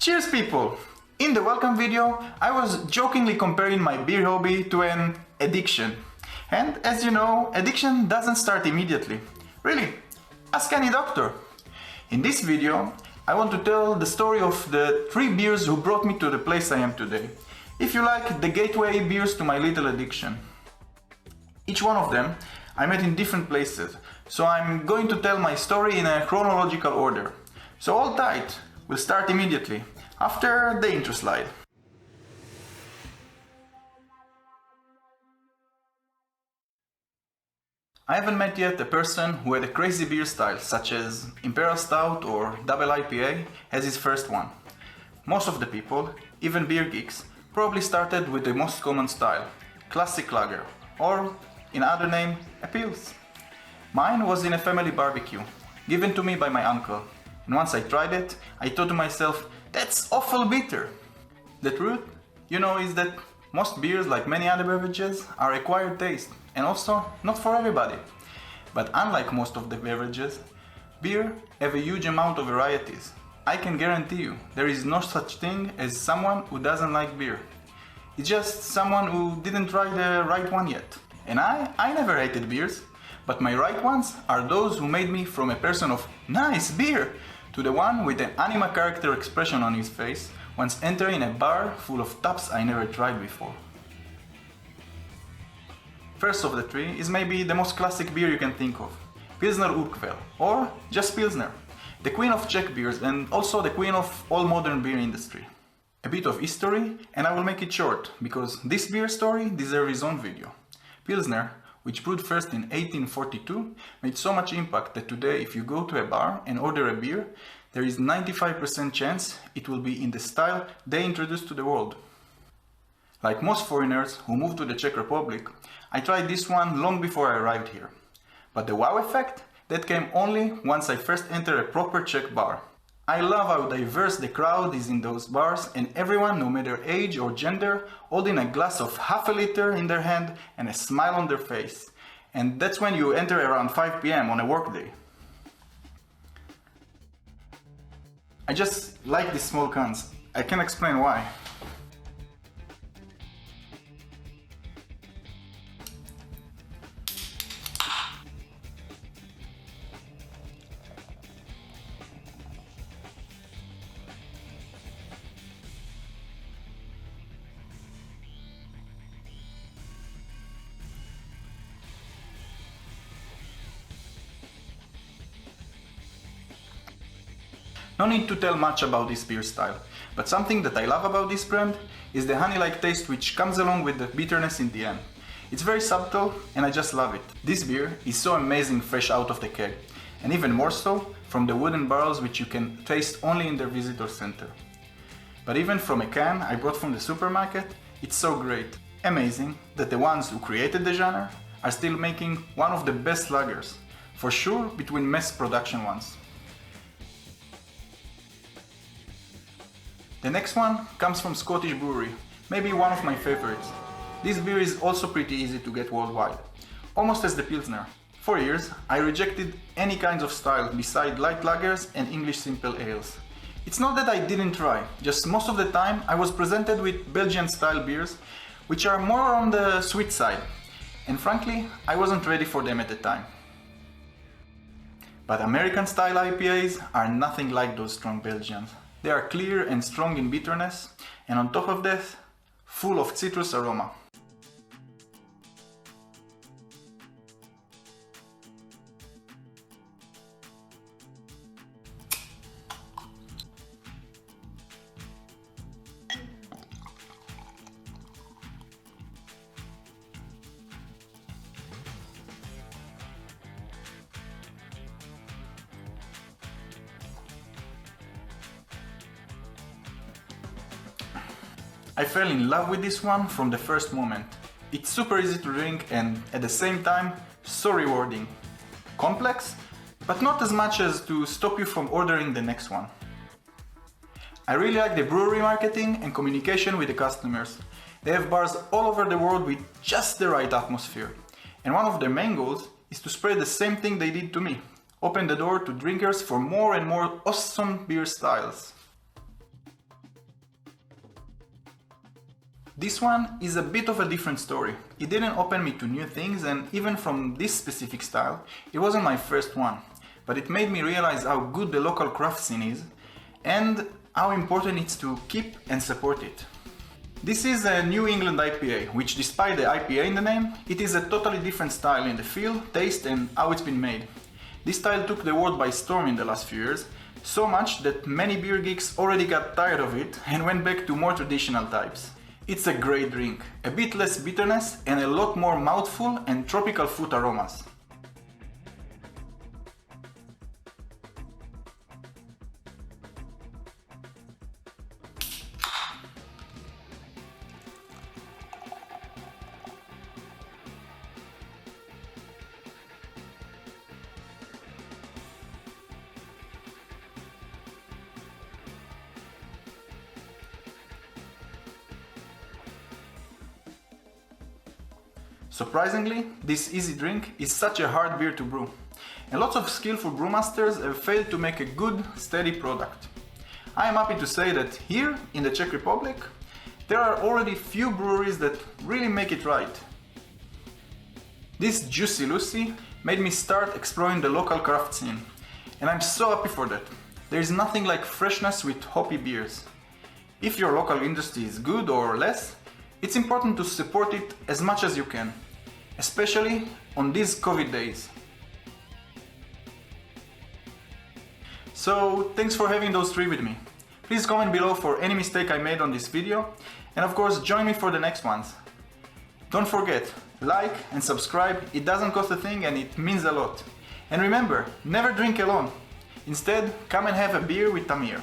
Cheers people! In the welcome video, I was jokingly comparing my beer hobby to an addiction. And as you know, addiction doesn't start immediately. Really, ask any doctor. In this video, I want to tell the story of the 3 beers who brought me to the place I am today. If you like, the gateway beers to my little addiction. Each one of them I met in different places, so I'm going to tell my story in a chronological order. So hold tight, we'll start immediately, after the intro slide. I haven't met yet a person who had a crazy beer style, such as Imperial Stout or Double IPA, as his first one. Most of the people, even beer geeks, probably started with the most common style, Classic Lager, or, in other name, a Pils. Mine was in a family barbecue, given to me by my uncle, and once I tried it, I thought to myself, that's awful bitter. The truth, is that most beers, like many other beverages, are acquired taste, and also not for everybody. But unlike most of the beverages, beer have a huge amount of varieties. I can guarantee you, there is no such thing as someone who doesn't like beer. It's just someone who didn't try the right one yet. And I never hated beers, but my right ones are those who made me from a person of nice beer to the one with an anime character expression on his face once entering a bar full of taps I never tried before. First of the 3 is maybe the most classic beer you can think of, Pilsner Urquell, or just Pilsner, the queen of Czech beers and also the queen of all modern beer industry. A bit of history, and I will make it short, because this beer story deserves its own video. Pilsner, which brewed first in 1842, made so much impact that today if you go to a bar and order a beer, there is 95% chance it will be in the style they introduced to the world. Like most foreigners who moved to the Czech Republic, I tried this one long before I arrived here. But the wow effect, that came only once I first entered a proper Czech bar. I love how diverse the crowd is in those bars, and everyone, no matter age or gender, holding a glass of half a liter in their hand and a smile on their face. And that's when you enter around 5 PM on a workday. I just like these small cans. I can't explain why. No need to tell much about this beer style, but something that I love about this brand is the honey-like taste which comes along with the bitterness in the end. It's very subtle and I just love it. This beer is so amazing fresh out of the keg, and even more so from the wooden barrels which you can taste only in their visitor center. But even from a can I brought from the supermarket, it's so great. Amazing that the ones who created the genre are still making one of the best lagers, for sure between mass production ones. The next one comes from Scottish Brewery, maybe one of my favorites. This beer is also pretty easy to get worldwide, almost as the Pilsner. For years, I rejected any kinds of style beside light lagers and English simple ales. It's not that I didn't try, just most of the time I was presented with Belgian style beers, which are more on the sweet side, and frankly, I wasn't ready for them at the time. But American style IPAs are nothing like those strong Belgians. They are clear and strong in bitterness, and on top of that, full of citrus aroma. I fell in love with this one from the first moment. It's super easy to drink and at the same time so rewarding. Complex, but not as much as to stop you from ordering the next one. I really like the brewery marketing and communication with the customers. They have bars all over the world with just the right atmosphere. And one of their main goals is to spread the same thing they did to me. Open the door to drinkers for more and more awesome beer styles. This one is a bit of a different story. It didn't open me to new things, and even from this specific style, it wasn't my first one. But it made me realize how good the local craft scene is and how important it's to keep and support it. This is a New England IPA, which despite the IPA in the name, it is a totally different style in the feel, taste and how it's been made. This style took the world by storm in the last few years, so much that many beer geeks already got tired of it and went back to more traditional types. It's a great drink, a bit less bitterness and a lot more mouthful and tropical fruit aromas. Surprisingly, this easy drink is such a hard beer to brew, and lots of skillful brewmasters have failed to make a good, steady product. I am happy to say that here, in the Czech Republic, there are already few breweries that really make it right. This Juicy Lucy made me start exploring the local craft scene, and I'm so happy for that. There is nothing like freshness with hoppy beers. If your local industry is good or less, it's important to support it as much as you can, especially on these COVID days. So, thanks for having those three with me. Please comment below for any mistake I made on this video, and of course join me for the next ones. Don't forget, like and subscribe, it doesn't cost a thing and it means a lot. And remember, never drink alone. Instead, come and have a beer with Tamir.